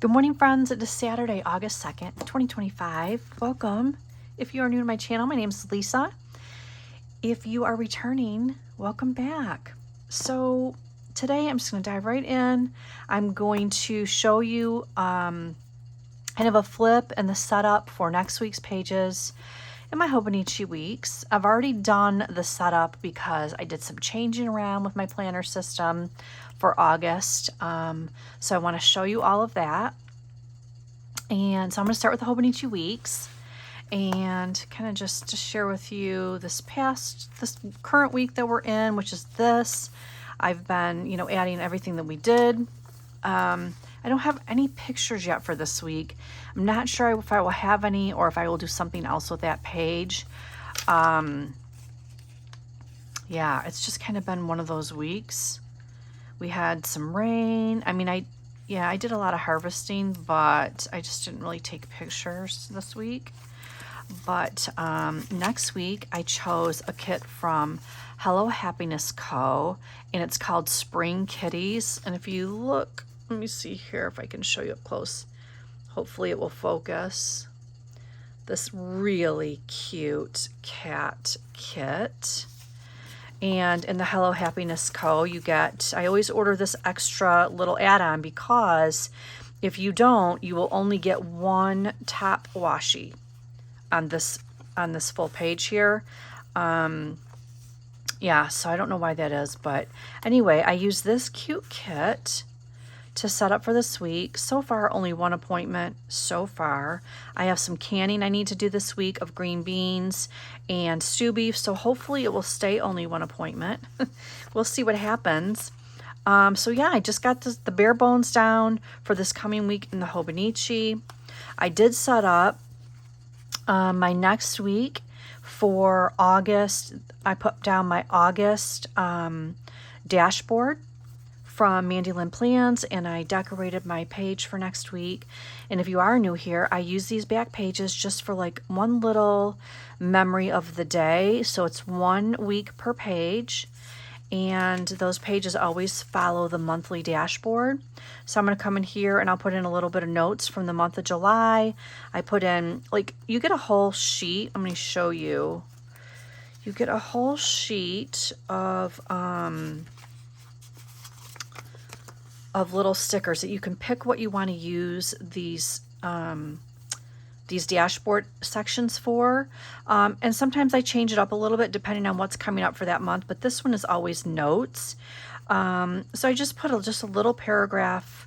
Good morning, friends. It is Saturday, August 2nd, 2025. Welcome. If you are new to my channel, my name is Lisa. If you are returning, welcome back. So today I'm just going to dive right in. I'm going to show you kind of a flip and the setup for next week's pages in my Hobonichi weeks. I've already done the setup because I did some changing around with my planner system for August. So I want to show you all of that. And so I'm going to start with the Hobonichi weeks and kind of just to share with you this current week that we're in, which is this. I've been, adding everything that we did. I don't have any pictures yet for this week. I'm not sure if I will have any or if I will do something else with that page. Yeah, it's just kind of been one of those weeks. We had some rain. I mean, I did a lot of harvesting, but I just didn't really take pictures this week. But next week, I chose a kit from Hello Happiness Co. And it's called Spring Kitties. And if you look, let me see here if I can show you up close. Hopefully it will focus. This really cute cat kit. And in the Hello Happiness Co. you get, I always order this extra little add-on because if you don't, you will only get one top washi on this full page here. Yeah, so I don't know why that is, but anyway, I use this cute kit to set up for this week. So far, only one appointment so far. I have some canning I need to do this week of green beans and stew beef, so hopefully it will stay only one appointment. We'll see what happens. So yeah, I just got the bare bones down for this coming week in the Hobonichi. I did set up my next week for August. I put down my August dashboard from Mandy Lynn Plans, and I decorated my page for next week. And if you are new here, I use these back pages just for like one little memory of the day. So it's 1 week per page, and those pages always follow the monthly dashboard. So I'm going to come in here and I'll put in a little bit of notes from the month of July. I put in, you get a whole sheet. I'm going to show you. You get a whole sheet of little stickers that you can pick what you want to use these dashboard sections for. And sometimes I change it up a little bit depending on what's coming up for that month, but this one is always notes. So I just put just a little paragraph,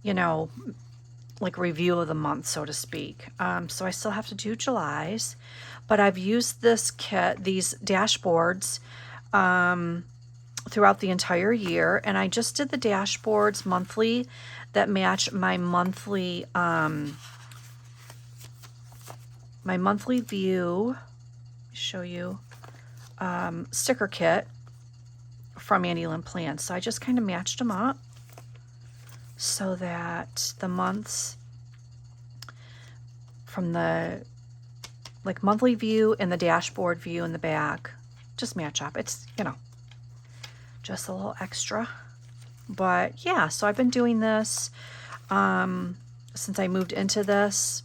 like review of the month, so to speak. So I still have to do July's, but I've used this kit, these dashboards, throughout the entire year, and I just did the dashboards monthly that match my monthly view. Show you sticker kit from Mandy Lynn Plans. So I just kind of matched them up so that the months from the monthly view and the dashboard view in the back just match up. It's just a little extra. But yeah, so I've been doing this since I moved into this,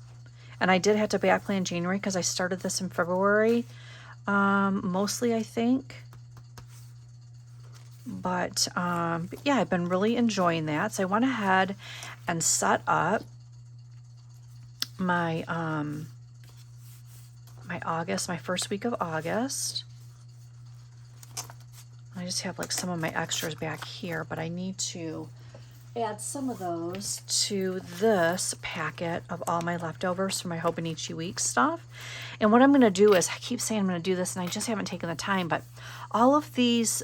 and I did have to back plan January because I started this in February mostly, I think. But yeah, I've been really enjoying that. So I went ahead and set up my my first week of August. I just have some of my extras back here, but I need to add some of those to this packet of all my leftovers from my Hobonichi week stuff. And what I'm going to do is, I keep saying I'm going to do this and I just haven't taken the time, but all of these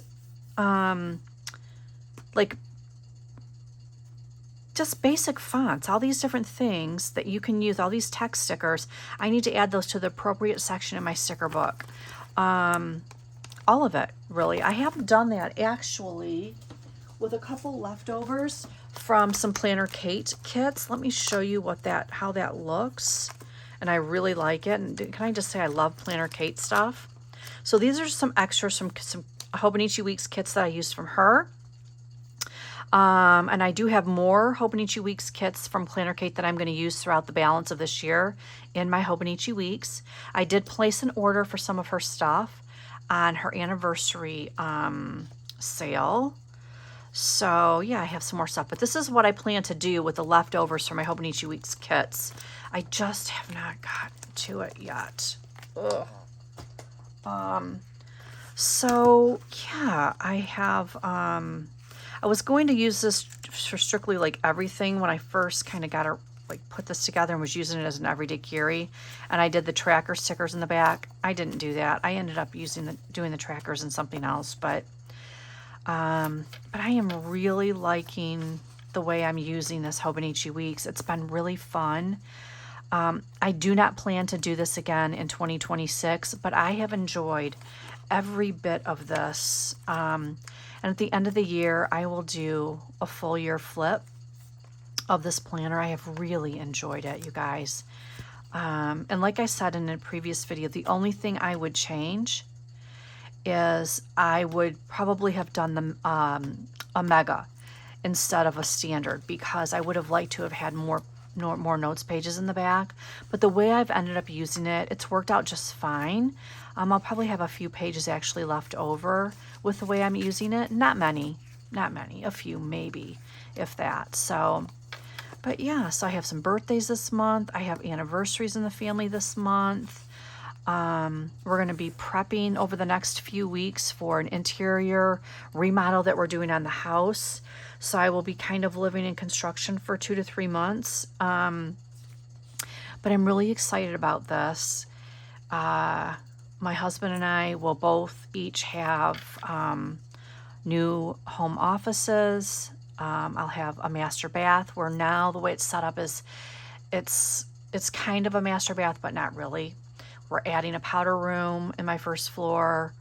just basic fonts, all these different things that you can use, all these text stickers, I need to add those to the appropriate section in my sticker book. All of it, really. I have done that actually with a couple leftovers from some Planner Kate kits. Let me show you how that looks. And I really like it. And can I just say I love Planner Kate stuff? So these are some extras from some Hobonichi Weeks kits that I used from her. And I do have more Hobonichi Weeks kits from Planner Kate that I'm going to use throughout the balance of this year in my Hobonichi Weeks. I did place an order for some of her stuff on her anniversary sale. So yeah, I have some more stuff, but this is what I plan to do with the leftovers from my Hobonichi Weeks kits. I just have not gotten to it yet. Ugh. So yeah, I have, I was going to use this for strictly like everything when I first kind of got it, like put this together and was using it as an everyday carry. And I did the tracker stickers in the back. I didn't do that. I ended up doing the trackers and something else, but I am really liking the way I'm using this Hobonichi Weeks. It's been really fun. I do not plan to do this again in 2026, but I have enjoyed every bit of this. And at the end of the year, I will do a full year flip of this planner. I have really enjoyed it, you guys. And like I said in a previous video, the only thing I would change is I would probably have done the a mega instead of a standard, because I would have liked to have had more notes pages in the back. But the way I've ended up using it, it's worked out just fine. I'll probably have a few pages actually left over with the way I'm using it. Not many, a few maybe, if that. So, but yeah, so I have some birthdays this month. I have anniversaries in the family this month. We're going to be prepping over the next few weeks for an interior remodel that we're doing on the house. So I will be kind of living in construction for 2 to 3 months. But I'm really excited about this. My husband and I will both each have new home offices. I'll have a master bath, where now the way it's set up is it's kind of a master bath, but not really. We're adding a powder room in my first floor,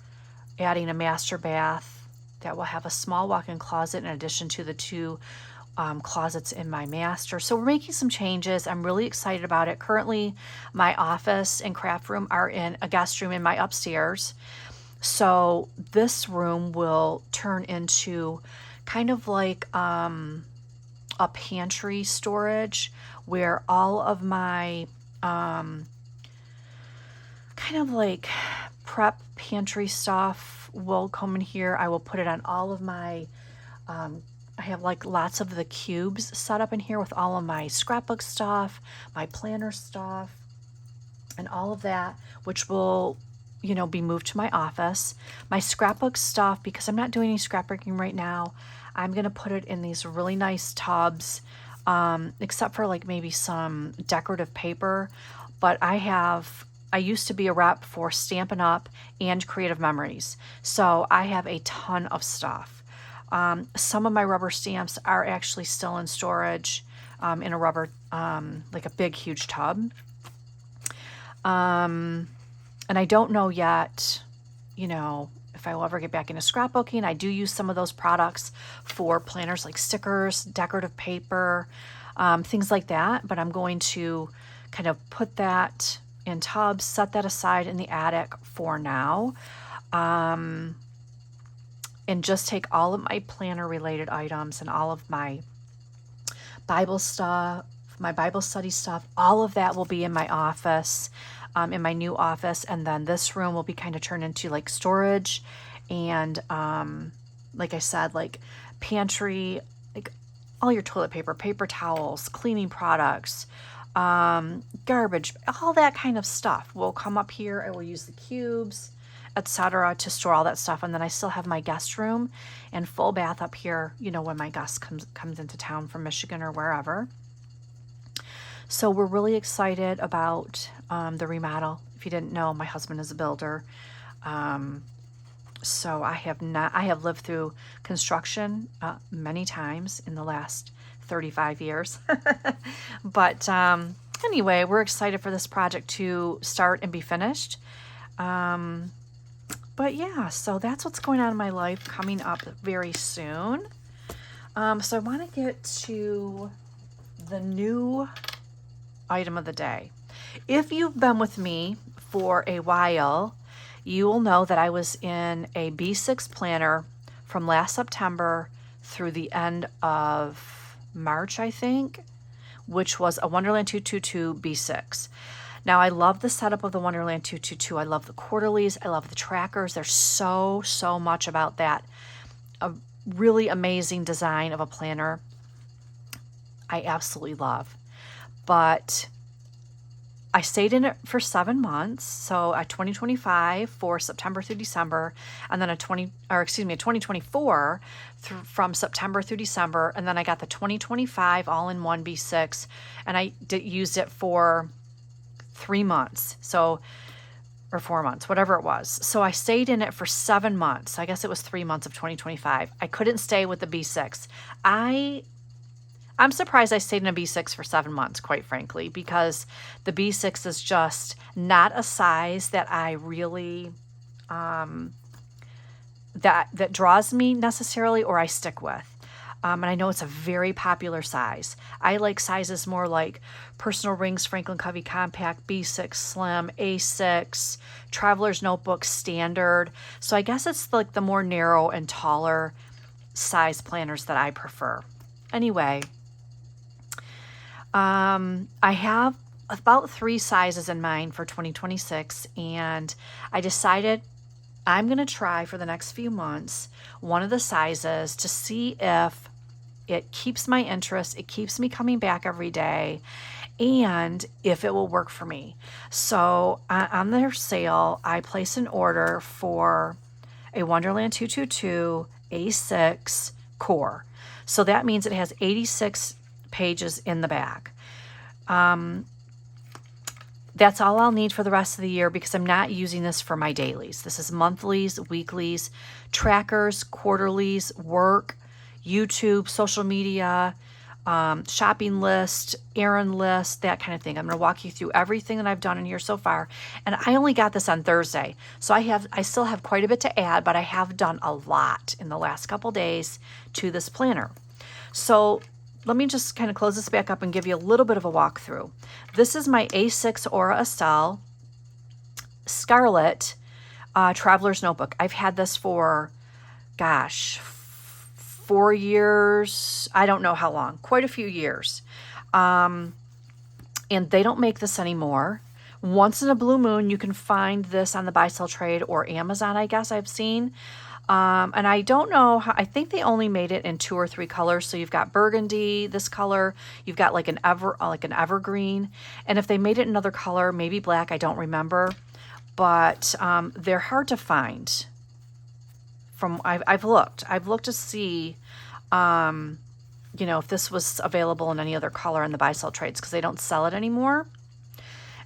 adding a master bath that will have a small walk-in closet in addition to the 2 closets in my master. So we're making some changes. I'm really excited about it. Currently, my office and craft room are in a guest room in my upstairs. So this room will turn into kind of like a pantry storage, where all of my kind of like prep pantry stuff will come in here. I will put it on all of my, I have like lots of the cubes set up in here with all of my scrapbook stuff, my planner stuff, and all of that, which will, you know, be moved to my office. My scrapbook stuff, because I'm not doing any scrapbooking right now, I'm going to put it in these really nice tubs, except for like maybe some decorative paper. But I used to be a rep for Stampin' Up! And Creative Memories. So I have a ton of stuff. Some of my rubber stamps are actually still in storage in a rubber, like a big, huge tub. And I don't know yet, you know, if I will ever get back into scrapbooking. I do use some of those products for planners, like stickers, decorative paper, things like that. But I'm going to kind of put that in tubs, set that aside in the attic for now, and just take all of my planner related items and all of my Bible stuff, my Bible study stuff, all of that will be in my office, in my new office. And then this room will be kind of turned into like storage and, like I said, like pantry, like all your toilet paper, paper towels, cleaning products, garbage, all that kind of stuff will come up here. I will use the cubes, etc., to store all that stuff. And then I still have my guest room and full bath up here, you know, when my guest comes into town from Michigan or wherever. So we're really excited about the remodel. If you didn't know, my husband is a builder. So I have lived through construction many times in the last 35 years. But anyway, we're excited for this project to start and be finished. But yeah, so that's what's going on in my life coming up very soon. So I want to get to the new item of the day. If you've been with me for a while, you will know that I was in a B6 planner from last September through the end of March, I think, which was a Wonderland 222 B6. Now, I love the setup of the Wonderland 222. I love the quarterlies. I love the trackers. There's so much about that. A really amazing design of a planner I absolutely love. But I stayed in it for 7 months. So a 2025 for September through December, and then a 2024 from September through December, and then I got the 2025 all-in-one B6, and I used it for 3 months. So, or 4 months, whatever it was. So I stayed in it for 7 months. I guess it was 3 months of 2025. I couldn't stay with the B6. I'm surprised I stayed in a B6 for 7 months, quite frankly, because the B6 is just not a size that I really, that draws me necessarily, or I stick with. And I know it's a very popular size. I like sizes more like Personal Rings, Franklin Covey Compact, B6 Slim, A6, Traveler's Notebook Standard. So I guess it's like the more narrow and taller size planners that I prefer. Anyway, I have about 3 sizes in mind for 2026, and I decided I'm going to try for the next few months one of the sizes to see if it keeps my interest, it keeps me coming back every day, and if it will work for me. So on their sale, I placed an order for a Wonderland 222 A6 core. So that means it has 86 pages in the back. That's all I'll need for the rest of the year because I'm not using this for my dailies. This is monthlies, weeklies, trackers, quarterlies, work, YouTube, social media, shopping list, errand list, that kind of thing. I'm going to walk you through everything that I've done in here so far. And I only got this on Thursday. So I still have quite a bit to add, but I have done a lot in the last couple days to this planner. So let me just kind of close this back up and give you a little bit of a walkthrough. This is my A6 Aura Estelle Scarlet Traveler's Notebook. I've had this for, gosh, 4 years. I don't know how long, quite a few years. And they don't make this anymore. Once in a blue moon, you can find this on the Buy Sell Trade or Amazon, I guess I've seen. And I don't know how, I think they only made it in 2 or 3 colors. So you've got burgundy, this color, you've got like an evergreen. And if they made it another color, maybe black, I don't remember, but, they're hard to find. I've looked to see, if this was available in any other color in the Buy Sell Trades, because they don't sell it anymore.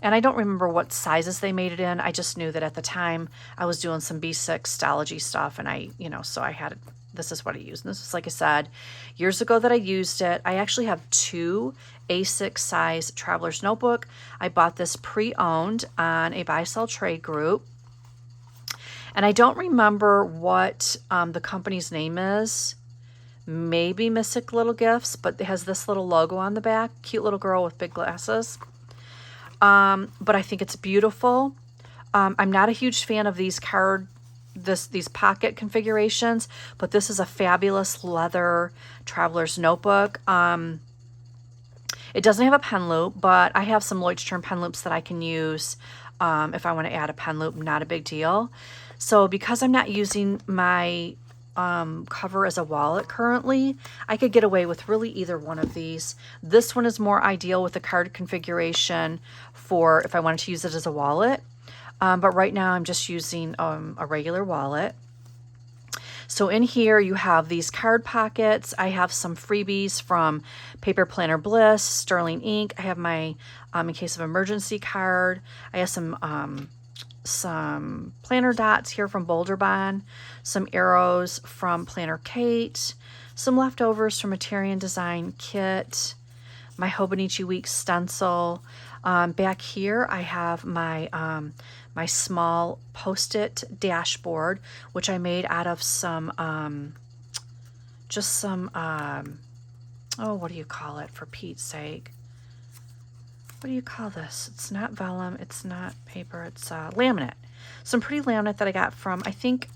And I don't remember what sizes they made it in. I just knew that at the time I was doing some B6 Stalogy stuff, and so I had, this is what I used. And this is, like I said, years ago that I used it. I actually have 2 A6 size Traveler's Notebook. I bought this pre-owned on a Buy Sell Trade group. And I don't remember what the company's name is. Maybe Mystic Little Gifts, but it has this little logo on the back. Cute little girl with big glasses. But I think it's beautiful. I'm not a huge fan of these pocket configurations, but this is a fabulous leather Traveler's Notebook. It doesn't have a pen loop, but I have some Leuchtturm pen loops that I can use if I want to add a pen loop. Not a big deal. So because I'm not using my cover as a wallet currently, I could get away with really either one of these. This one is more ideal with the card configuration for if I wanted to use it as a wallet. But right now I'm just using a regular wallet. So in here you have these card pockets. I have some freebies from Paper Planner Bliss, Sterling Ink. I have my in case of emergency card. I have some planner dots here from Boulder Bond, some arrows from Planner Kate, some leftovers from a Tarian Design kit, my Hobonichi Week stencil. Back here I have my my small Post-it dashboard, which I made out of some what do you call it, for Pete's sake? What do you call this? It's not vellum, it's not paper, it's laminate. Some pretty laminate that I got from, I think,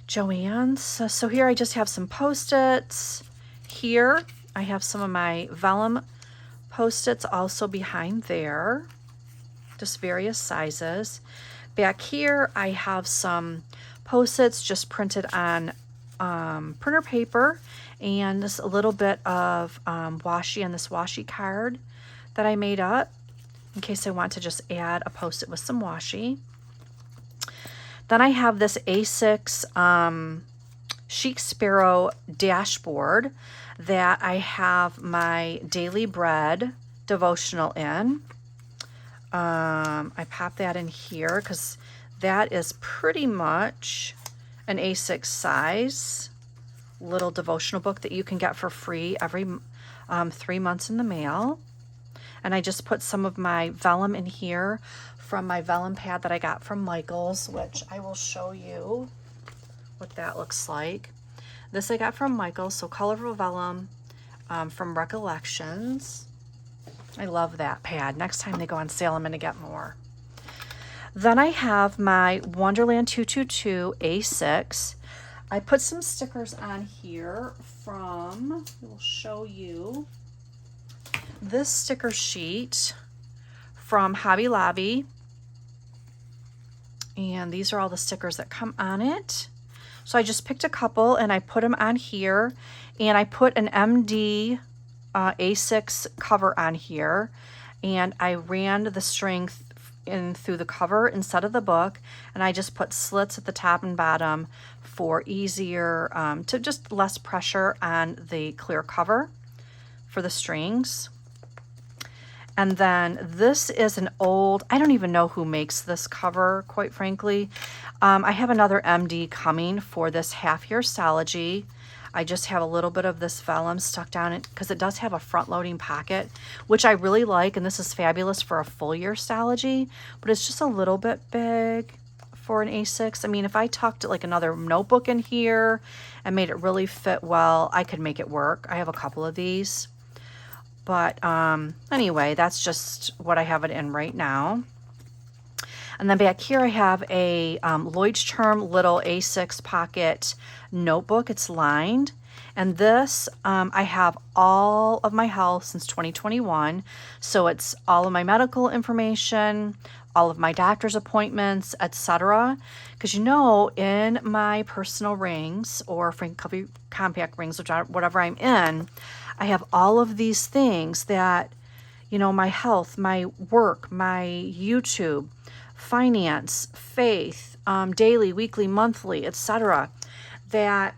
Joann's. So here I just have some Post-its. Here I have some of my vellum Post-its also behind there, just various sizes. Back here I have some Post-its just printed on printer paper, and this a little bit of washi on this washi card that I made up in case I want to just add a Post-it with some washi. Then I have this A6 Chic Sparrow dashboard that I have my Daily Bread devotional in. I pop that in here because that is pretty much an A6 size little devotional book that you can get for free every 3 months in the mail. And I just put some of my vellum in here from my vellum pad that I got from Michael's, which I will show you what that looks like. This I got from Michael's, so colorful vellum from Recollections. I love that pad. Next time they go on sale, I'm going to get more. Then I have my Wonderland 222 A6. I put some stickers on here from, I will show you, this sticker sheet from Hobby Lobby. And these are all the stickers that come on it. So I just picked a couple and I put them on here. And I put an MD A6 cover on here. And I ran the string in through the cover instead of the book. And I just put slits at the top and bottom for easier, to just less pressure on the clear cover for the strings. And then this is an old, I don't even know who makes this cover, quite frankly. I have another MD coming for this half-year Stology. I just have a little bit of this vellum stuck down it because it does have a front-loading pocket, which I really like, and this is fabulous for a full-year Stology, but it's just a little bit big for an A6. I mean, if I tucked like another notebook in here and made it really fit well, I could make it work. I have a couple of these. But anyway, that's just what I have it in right now. And then back here I have a Lloyd's-Term little A6 pocket notebook. It's lined. And this, I have all of my health since 2021. So it's all of my medical information, all of my doctor's appointments, etc. Because you know, in my personal rings or Frank Covey compact rings, whatever I'm in, I have all of these things that, you know, my health, my work, my YouTube, finance, faith, daily, weekly, monthly, etc. that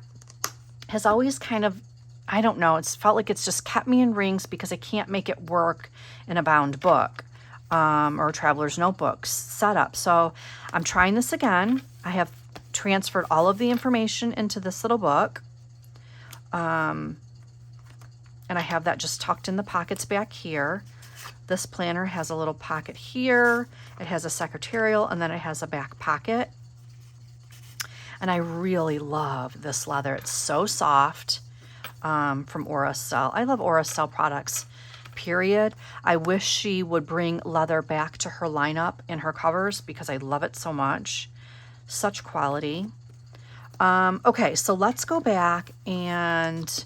has always kind of, I don't know, it's felt like it's just kept me in rings because I can't make it work in a bound book or Traveler's Notebooks setup. So I'm trying this again. I have transferred all of the information into this little book. And I have that just tucked in the pockets back here. This planner has a little pocket here. It has a secretarial, and then it has a back pocket. And I really love this leather. It's so soft from Estelle. I love Estelle products, period. I wish she would bring leather back to her lineup in her covers because I love it so much. Such quality. Okay, so let's go back and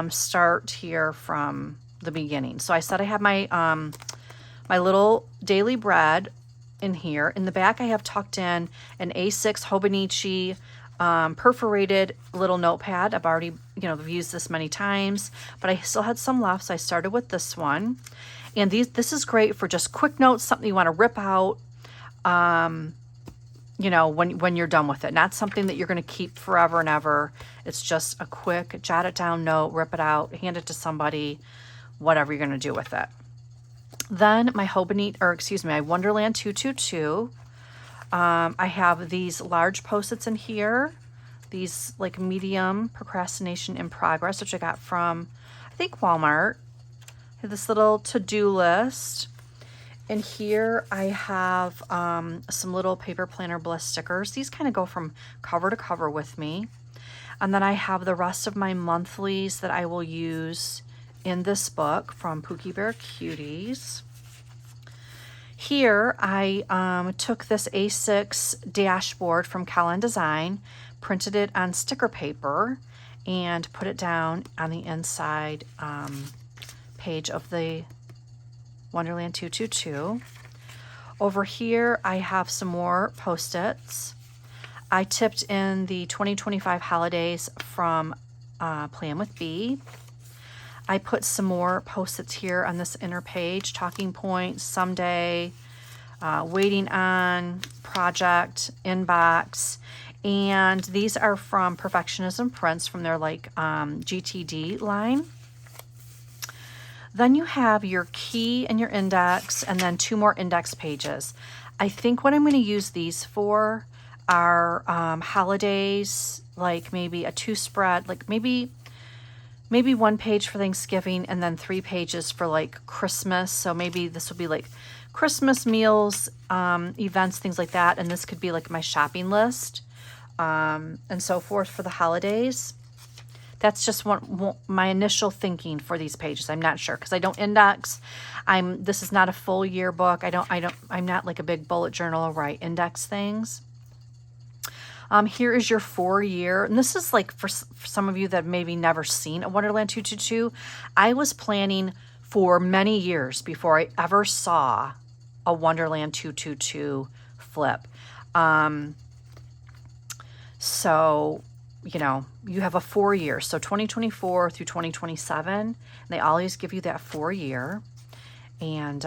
start here from the beginning. So I said I have my my little Daily Bread in here. In the back I have tucked in an A6 Hobonichi perforated little notepad. I've already, used this many times, but I still had some left, so I started with this one. And this is great for just quick notes, something you want to rip out, when you're done with it. Not something that you're going to keep forever and ever. It's just a quick jot it down note, rip it out, hand it to somebody, whatever you're going to do with it. Then my my Wonderland 222. I have these large Post-its in here. These like medium procrastination in progress, which I got from, I think, Walmart. I have this little to-do list. And here I have some little paper planner bliss stickers. These kind of go from cover to cover with me. And then I have the rest of my monthlies that I will use in this book from Pookie Bear Cuties. Here I took this A6 dashboard from Callan Design, printed it on sticker paper and put it down on the inside page of the Wonderland 222. Over here, I have some more Post-its. I tipped in the 2025 holidays from Plan with Bee. I put some more Post-its here on this inner page, talking points, someday, waiting on, project, inbox, and these are from Perfectionism Prints from their like GTD line. Then you have your key and your index, and then 2 more index pages. I think what I'm going to use these for are holidays, like maybe a 2 spread, like maybe 1 page for Thanksgiving and then 3 pages for like Christmas. So maybe this will be like Christmas meals, events, things like that. And this could be like my shopping list and so forth for the holidays. That's just my initial thinking for these pages. I'm not sure because I don't index. This is not a full year book. I'm not like a big bullet journal where I index things. Here is your 4-year, and this is like for some of you that maybe never seen a Wonderland 222. I was planning for many years before I ever saw a Wonderland 222 flip. So, you know, you have a 4-year, so 2024 through 2027. They always give you that 4-year, and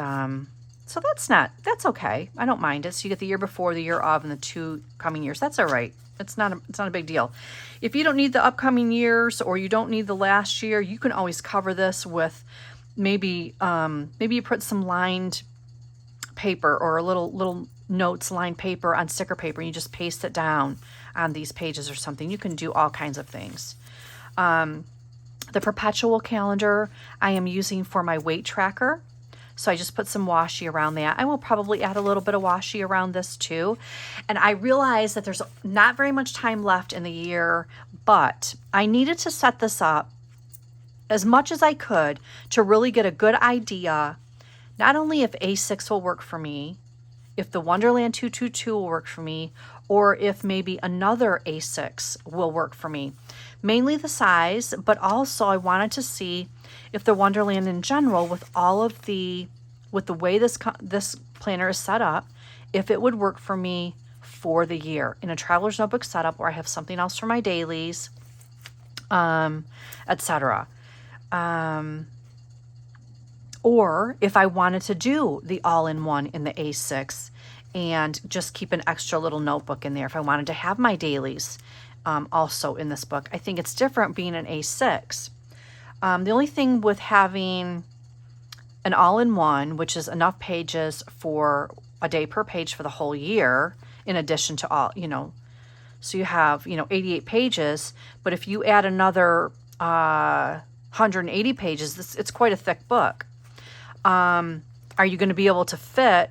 so that's okay. I don't mind it. So you get the year before, the year of, and the 2 coming years. That's all right. It's not a big deal. If you don't need the upcoming years or you don't need the last year, you can always cover this with maybe you put some lined paper or a little notes lined paper on sticker paper and you just paste it down on these pages or something. You can do all kinds of things. The perpetual calendar I am using for my weight tracker. So I just put some washi around that. I will probably add a little bit of washi around this too. And I realize that there's not very much time left in the year, but I needed to set this up as much as I could to really get a good idea, not only if A6 will work for me, if the Wonderland 222 will work for me, or if maybe another A6 will work for me. Mainly the size, but also I wanted to see if the Wonderland in general, with the way this planner is set up, if it would work for me for the year in a traveler's notebook setup where I have something else for my dailies, etc. Or if I wanted to do the all-in-one in the A6 and just keep an extra little notebook in there if I wanted to have my dailies also in this book. I think it's different being an A6. The only thing with having an all-in-one, which is enough pages for a day per page for the whole year, in addition to all, so you have, 88 pages, but if you add another 180 pages, it's quite a thick book. Are you going to be able to fit,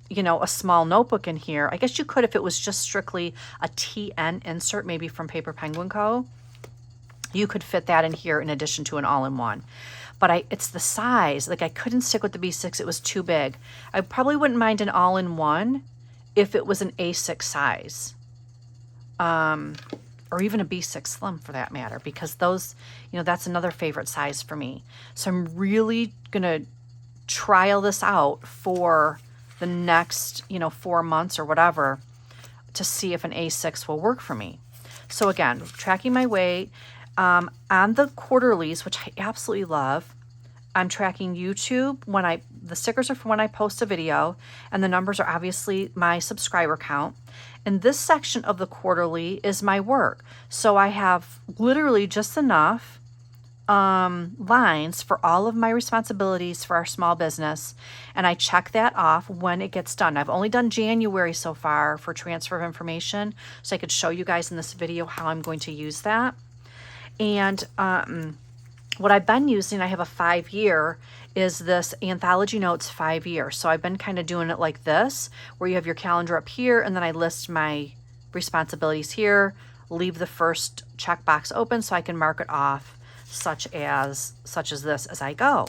a small notebook in here? I guess you could if it was just strictly a TN insert, maybe from Paper Penguin Co. You could fit that in here in addition to an all-in-one. But it's the size. Like I couldn't stick with the B6. It was too big. I probably wouldn't mind an all-in-one if it was an A6 size. Or even a B6 Slim for that matter, because those, that's another favorite size for me. So I'm really going to trial this out for the next, 4 months or whatever to see if an A6 will work for me. So again, tracking my weight. On the quarterlies, which I absolutely love, I'm tracking YouTube. The stickers are for when I post a video, and the numbers are obviously my subscriber count. And this section of the quarterly is my work. So I have literally just enough lines for all of my responsibilities for our small business, and I check that off when it gets done. I've only done January so far for transfer of information, so I could show you guys in this video how I'm going to use that. And what I've been using, I have a 5-year, is this Anthology Notes 5-year. So I've been kind of doing it like this, where you have your calendar up here, and then I list my responsibilities here, leave the first checkbox open so I can mark it off, such as this as I go.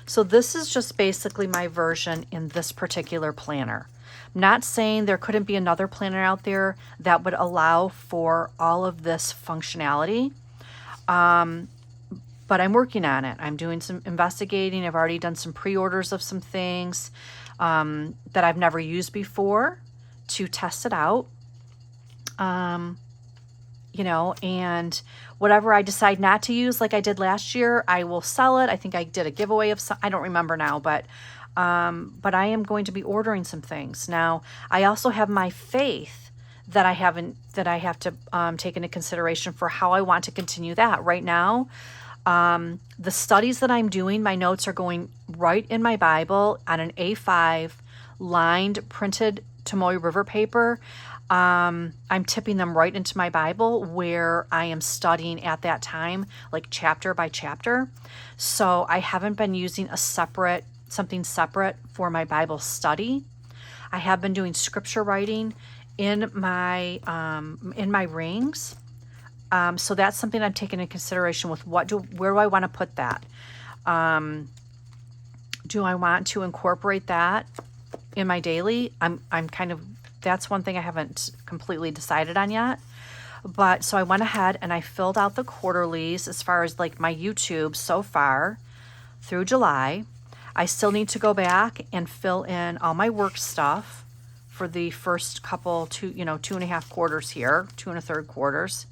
So this is just basically my version in this particular planner. I'm not saying there couldn't be another planner out there that would allow for all of this functionality. But I'm working on it. I'm doing some investigating. I've already done some pre-orders of some things that I've never used before to test it out. You know, and whatever I decide not to use, like I did last year, I will sell it. I think I did a giveaway of some, I don't remember now, but I am going to be ordering some things. Now, I also have my faith that I have to take into consideration for how I want to continue that. Right now, the studies that I'm doing, my notes are going right in my Bible on an A5 lined printed Tomoe River paper. I'm tipping them right into my Bible where I am studying at that time, like chapter by chapter. So I haven't been using something separate for my Bible study. I have been doing scripture writing in my rings. So that's something I'm taking into consideration with where do I want to put that? Do I want to incorporate that in my daily? That's one thing I haven't completely decided on yet. But so I went ahead and I filled out the quarterlies as far as like my YouTube so far through July. I still need to go back and fill in all my work stuff for the first couple, 2.5 quarters here, 2 1/3 quarters.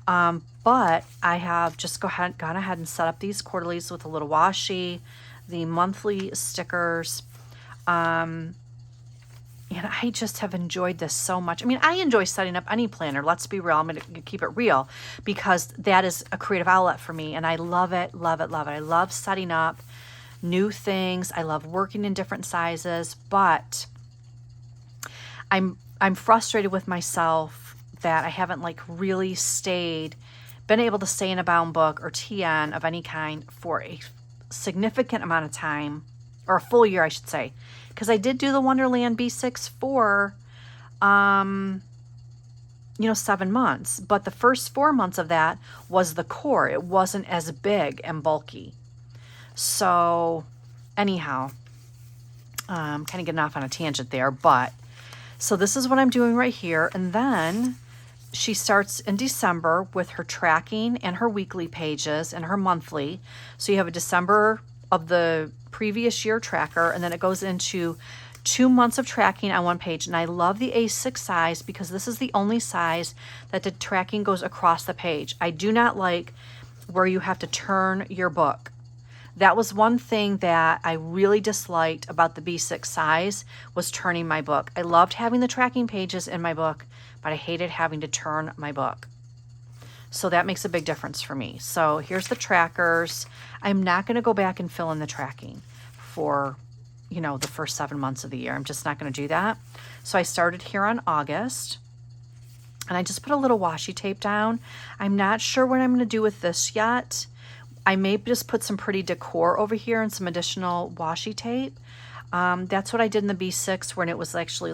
But I have just gone ahead and set up these quarterlies with a little washi, the monthly stickers, and I just have enjoyed this so much. I mean, I enjoy setting up any planner. Let's be real. I'm going to keep it real because that is a creative outlet for me. And I love it, love it, love it. I love setting up new things. I love working in different sizes, but I'm frustrated with myself that I haven't like really been able to stay in a bound book or TN of any kind for a significant amount of time, or a full year, I should say. Because I did do the Wonderland B6 for, 7 months. But the first 4 months of that was the core. It wasn't as big and bulky. So anyhow, kind of getting off on a tangent there. But so this is what I'm doing right here. And then she starts in December with her tracking and her weekly pages and her monthly. So you have a December of the previous year tracker, and then it goes into 2 months of tracking on one page. And I love the A6 size because this is the only size that the tracking goes across the page. I do not like where you have to turn your book. That was one thing that I really disliked about the B6 size, was turning my book. I loved having the tracking pages in my book, but I hated having to turn my book. So that makes a big difference for me. So here's the trackers. I'm not going to go back and fill in the tracking for, the first 7 months of the year. I'm just not going to do that. So I started here on August, and I just put a little washi tape down. I'm not sure what I'm going to do with this yet. I may just put some pretty decor over here and some additional washi tape. That's what I did in the B6 when it was actually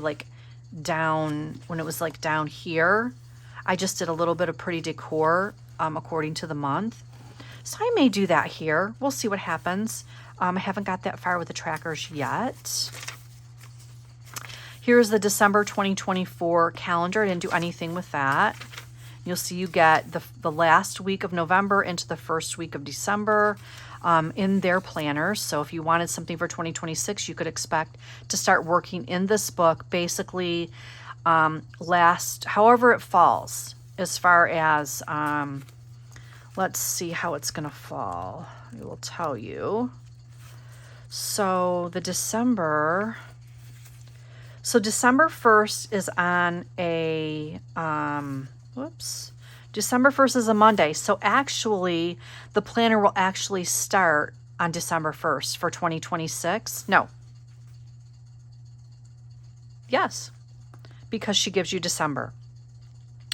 down here. I just did a little bit of pretty decor according to the month. So I may do that here. We'll see what happens. I haven't got that far with the trackers yet. Here's the December 2024 calendar. I didn't do anything with that. You'll see you get the last week of November into the first week of December in their planners. So if you wanted something for 2026, you could expect to start working in this book basically however it falls, as far as, let's see how it's going to fall. I will tell you. So December 1st is on a, December 1st is a Monday. So actually, the planner will actually start on December 1st for 2026. No. Yes. Because she gives you December.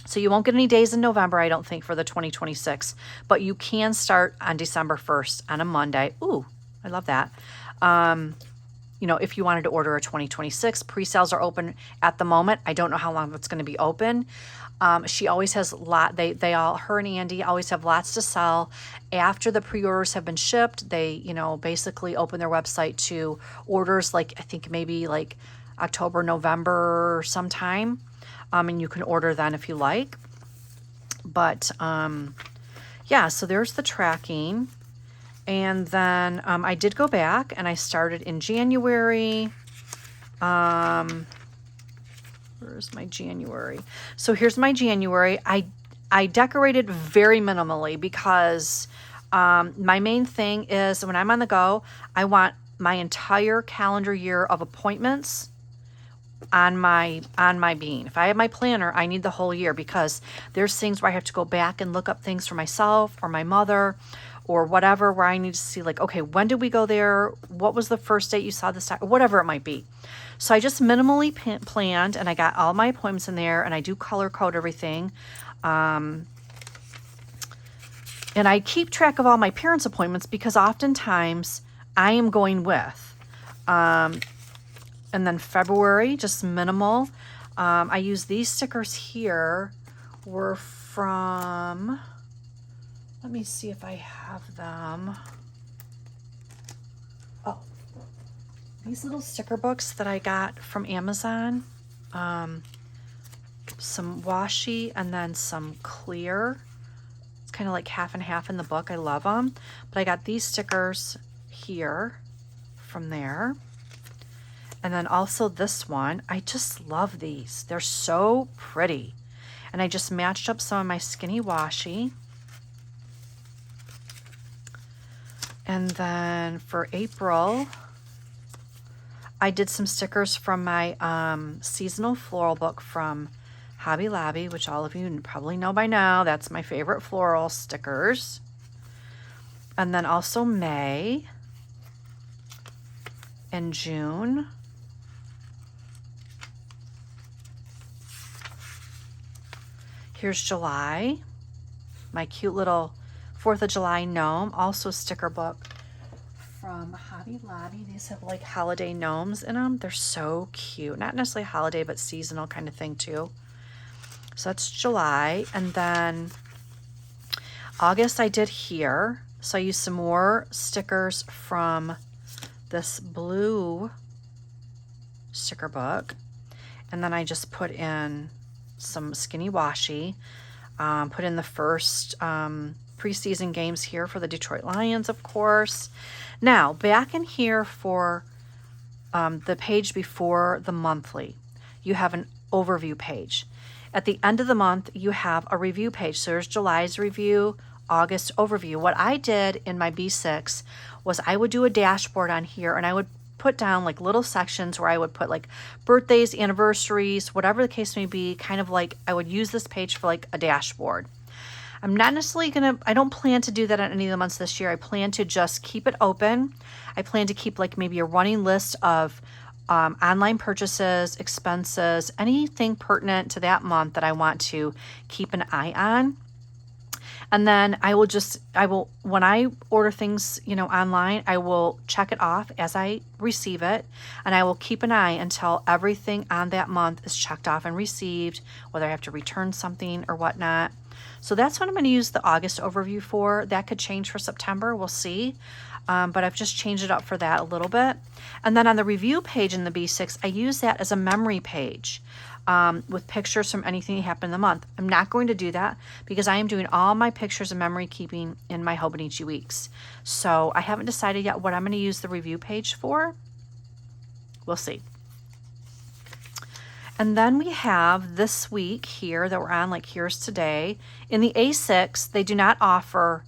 So you won't get any days in November, I don't think, for the 2026. But you can start on December 1st on a Monday. Ooh, I love that. If you wanted to order a 2026, pre-sales are open at the moment. I don't know how long it's going to be open. She always has her and Andy always have lots to sell. After the pre-orders have been shipped, they, basically open their website to orders I think maybe October, November sometime. And you can order then if you like. But yeah, so there's the tracking. And then I did go back and I started in January. Where's my January? So here's my January. I decorated very minimally because my main thing is when I'm on the go, I want my entire calendar year of appointments on my bean. If I have my planner, I need the whole year because there's things where I have to go back and look up things for myself or my mother or whatever, where I need to see like, okay, when did we go there? What was the first date you saw this time? Whatever it might be. So I just minimally planned and I got all my appointments in there and I do color code everything. And I keep track of all my parents' appointments because oftentimes I am going with. And then February, just minimal. I use these stickers here. Were from, let me see if I have them. Oh, these little sticker books that I got from Amazon. Some washi and then some clear. It's kind of like half and half in the book. I love them. But I got these stickers here from there. And then also this one. I just love these. They're so pretty. And I just matched up some of my skinny washi. And then for April, I did some stickers from my seasonal floral book from Hobby Lobby, which all of you probably know by now. That's my favorite floral stickers. And then also May and June. Here's July, my cute little 4th of July gnome, also sticker book from Hobby Lobby. These have like holiday gnomes in them. They're so cute. Not necessarily holiday, but seasonal kind of thing too. So that's July. And then August I did here. So I used some more stickers from this blue sticker book. And then I just put in some skinny washi. Put in the first preseason games here for the Detroit Lions, of course. Now, back in here for the page before the monthly, you have an overview page. At the end of the month, you have a review page. So there's July's review, August overview. What I did in my B6 was I would do a dashboard on here and I would put down like little sections where I would put like birthdays, anniversaries, whatever the case may be, kind of like I would use this page for like a dashboard. I'm not necessarily I don't plan to do that on any of the months this year. I plan to just keep it open. I plan to keep like maybe a running list of online purchases, expenses, anything pertinent to that month that I want to keep an eye on. And then I will, when I order things, online, I will check it off as I receive it. And I will keep an eye until everything on that month is checked off and received, whether I have to return something or whatnot. So that's what I'm going to use the August overview for. That could change for September. We'll see. But I've just changed it up for that a little bit. And then on the review page in the B6, I use that as a memory page. With pictures from anything that happened in the month. I'm not going to do that because I am doing all my pictures and memory keeping in my Hobonichi weeks. So I haven't decided yet what I'm going to use the review page for. We'll see. And then we have this week here that we're on, like here's today. In the A6, they do not offer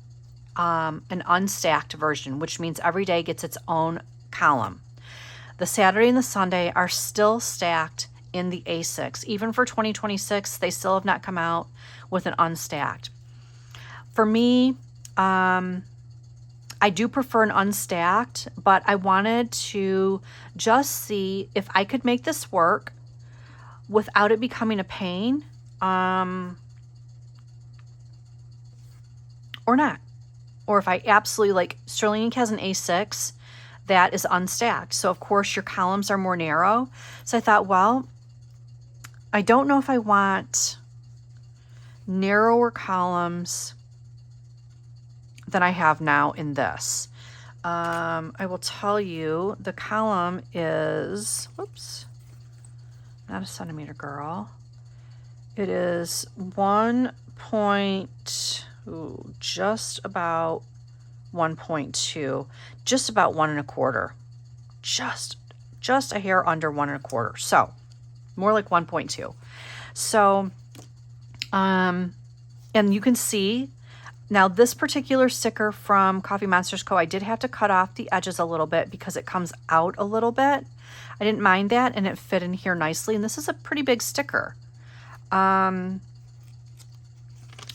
an unstacked version, which means every day gets its own column. The Saturday and the Sunday are still stacked in the A6. Even for 2026, they still have not come out with an unstacked. For me, I do prefer an unstacked, but I wanted to just see if I could make this work without it becoming a pain, or not. Or if I absolutely, like Sterling Ink has an A6 that is unstacked. So of course your columns are more narrow. So I thought, well, I don't know if I want narrower columns than I have now in this. I will tell you the column is, whoops, not a centimeter, girl. It is 1 point, just about 1.2, just about 1.25, just a hair under 1.25. So more like 1.2. So, and you can see now this particular sticker from Coffee Monsters Co. I did have to cut off the edges a little bit because it comes out a little bit. I didn't mind that, and it fit in here nicely. And this is a pretty big sticker.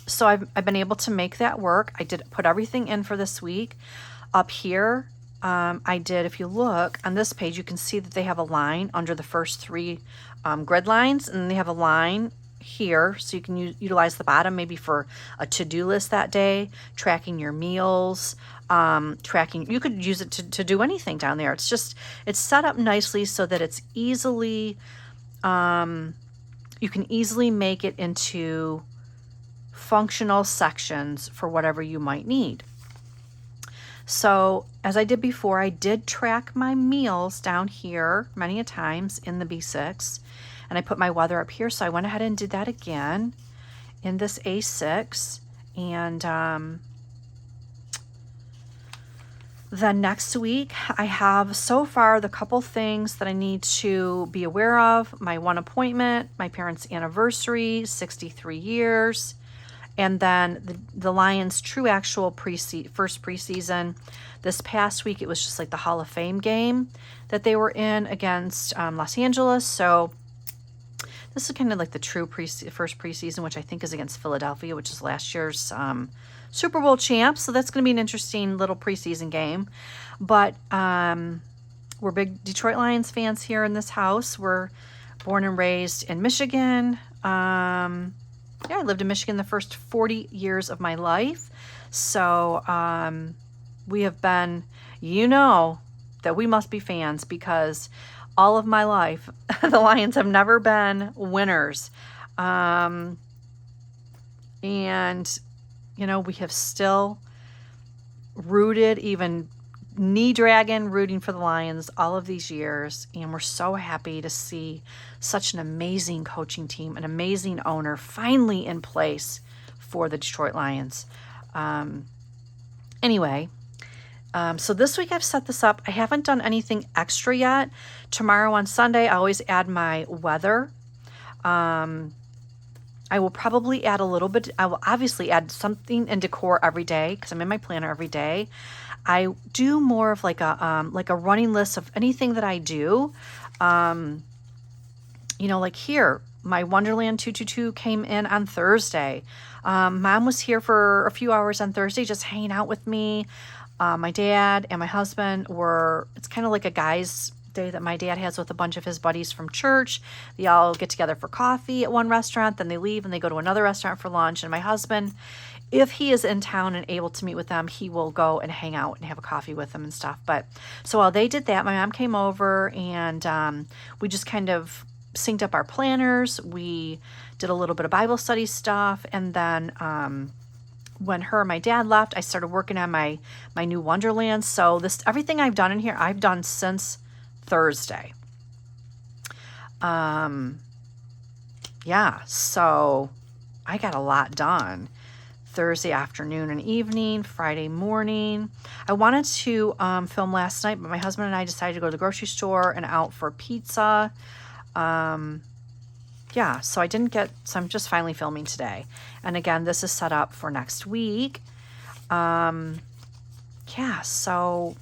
So I've been able to make that work. I did put everything in for this week. Up here, I did, if you look on this page, you can see that they have a line under the first 3 grid lines, and they have a line here, so you can utilize the bottom maybe for a to-do list that day, tracking your meals, tracking. You could use it to do anything down there. It's set up nicely so that it's easily, you can easily make it into functional sections for whatever you might need. So as I did before, I did track my meals down here many a times in the B6, and I put my weather up here. So I went ahead and did that again in this A6. And then next week, I have so far the couple things that I need to be aware of. My 1 appointment, my parents' anniversary, 63 years. And then the Lions' true actual first preseason. This past week, it was just like the Hall of Fame game that they were in against Los Angeles. So this is kind of like the true first preseason, which I think is against Philadelphia, which is last year's Super Bowl champs. So that's going to be an interesting little preseason game. But we're big Detroit Lions fans here in this house. We're born and raised in Michigan. Yeah, I lived in Michigan the first 40 years of my life. So we have been, that we must be fans, because all of my life, the Lions have never been winners. And, we have still rooted, even knee-dragging, rooting for the Lions all of these years. And we're so happy to see such an amazing coaching team, an amazing owner finally in place for the Detroit Lions. Anyway, so this week I've set this up. I haven't done anything extra yet. Tomorrow on Sunday, I always add my weather. I will probably add a little bit. I will obviously add something in decor every day because I'm in my planner every day. I do more of like a running list of anything that I do. Like here, my Wonderland 222 came in on Thursday. Mom was here for a few hours on Thursday, just hanging out with me. My dad and my husband it's kind of like a guy's day that my dad has with a bunch of his buddies from church. They all get together for coffee at one restaurant, then they leave and they go to another restaurant for lunch. And my husband, if he is in town and able to meet with them, he will go and hang out and have a coffee with them and stuff. But so while they did that, my mom came over and we just kind of synced up our planners. We did a little bit of Bible study stuff. And then when her and my dad left, I started working on my new Wonderland. So everything I've done in here, I've done since Thursday. Yeah, so I got a lot done. Thursday afternoon and evening, Friday morning. I wanted to film last night, but my husband and I decided to go to the grocery store and out for pizza. Yeah, so I'm just finally filming today. And again, this is set up for next week. Yeah, so,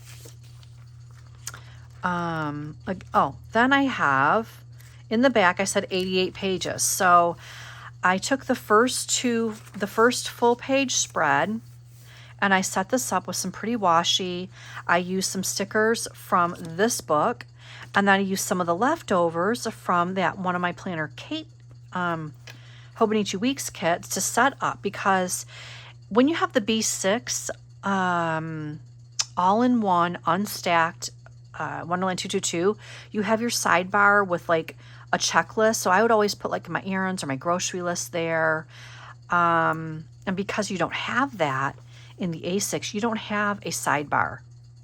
then I have, in the back, I said 88 pages. So I took the first full page spread, and I set this up with some pretty washi. I used some stickers from this book, and then I used some of the leftovers from that one of my planner Kate Hobonichi Weeks kits to set up, because when you have the B6 all-in-one unstacked Wonderland 222, you have your sidebar with like a checklist. So I would always put like my errands or my grocery list there. And because you don't have that in the A6, you don't have a sidebar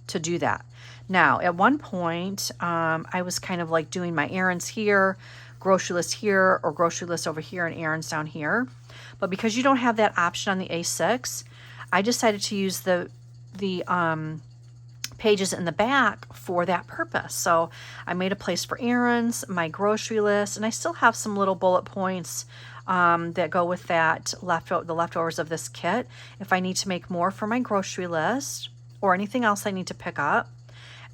to do that. Now, at one point, I was kind of like doing my errands here, grocery list here or grocery list over here and errands down here. But because you don't have that option on the A6, I decided to use the pages in the back for that purpose. So I made a place for errands, my grocery list, and I still have some little bullet points that go with that the leftovers of this kit if I need to make more for my grocery list or anything else I need to pick up,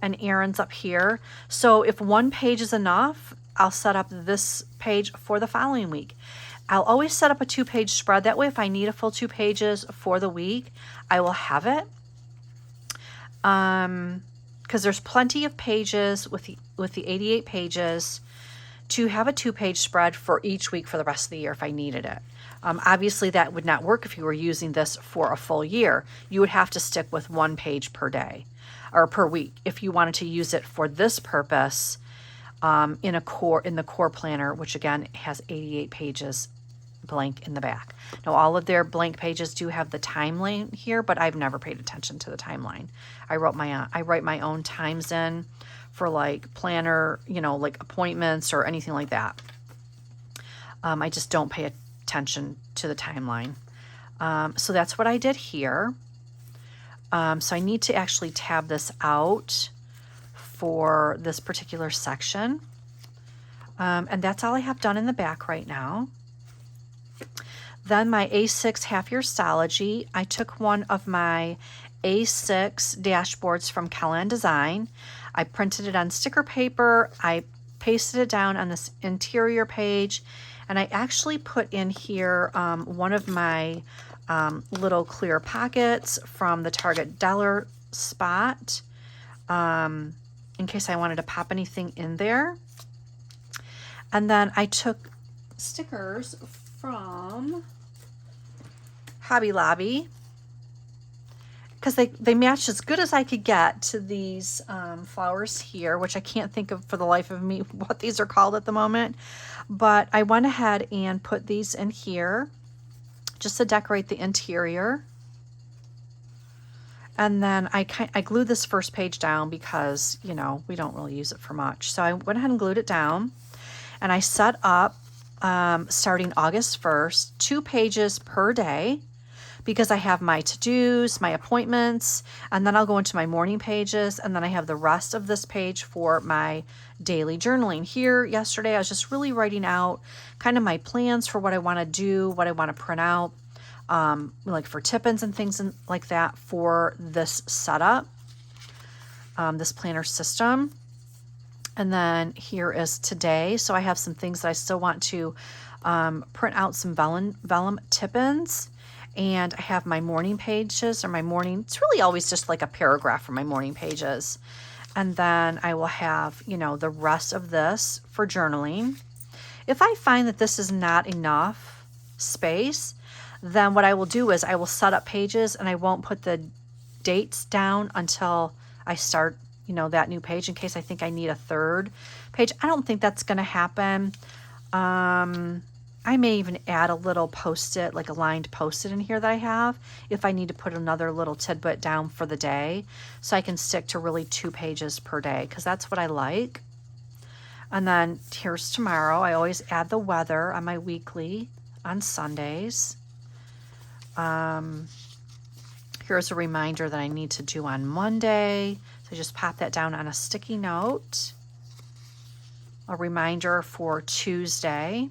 and errands up here. So if one page is enough, I'll set up this page for the following week. I'll always set up a 2-page spread. That way, if I need a full 2 pages for the week, I will have it. Because there's plenty of pages with the 88 pages to have a 2-page spread for each week for the rest of the year if I needed it. Obviously, that would not work if you were using this for a full year. You would have to stick with 1 page per day or per week if you wanted to use it for this purpose in the core planner, which again has 88 pages blank in the back. Now all of their blank pages do have the timeline here, but I've never paid attention to the timeline. I write my own times in for like planner, like appointments or anything like that. I just don't pay attention to the timeline. So that's what I did here. So I need to actually tab this out for this particular section. And that's all I have done in the back right now. Then my A6 half-year Stology, I took one of my A6 dashboards from Kellogg Design. I printed it on sticker paper. I pasted it down on this interior page, and I actually put in here one of my little clear pockets from the Target Dollar spot in case I wanted to pop anything in there. And then I took stickers from Hobby Lobby because they matched as good as I could get to these flowers here, which I can't think of for the life of me what these are called at the moment. But I went ahead and put these in here just to decorate the interior. And then I glued this first page down because, we don't really use it for much. So I went ahead and glued it down, and I set up starting August 1st, 2 pages per day, because I have my to-dos, my appointments, and then I'll go into my morning pages, and then I have the rest of this page for my daily journaling. Here yesterday, I was just really writing out kind of my plans for what I want to do, what I want to print out, like for tip-ins and things like that for this setup, this planner system. And then here is today. So I have some things that I still want to print out, some vellum tip-ins. And I have my morning pages, or it's really always just like a paragraph for my morning pages. And then I will have, the rest of this for journaling. If I find that this is not enough space, then what I will do is I will set up pages and I won't put the dates down until I start, that new page in case I think I need a third page. I don't think that's going to happen. I may even add a little post-it, like a lined post-it in here that I have if I need to put another little tidbit down for the day, so I can stick to really 2 pages per day, because that's what I like. And then here's tomorrow. I always add the weather on my weekly on Sundays. Here's a reminder that I need to do on Monday. So just pop that down on a sticky note. A reminder for Tuesday.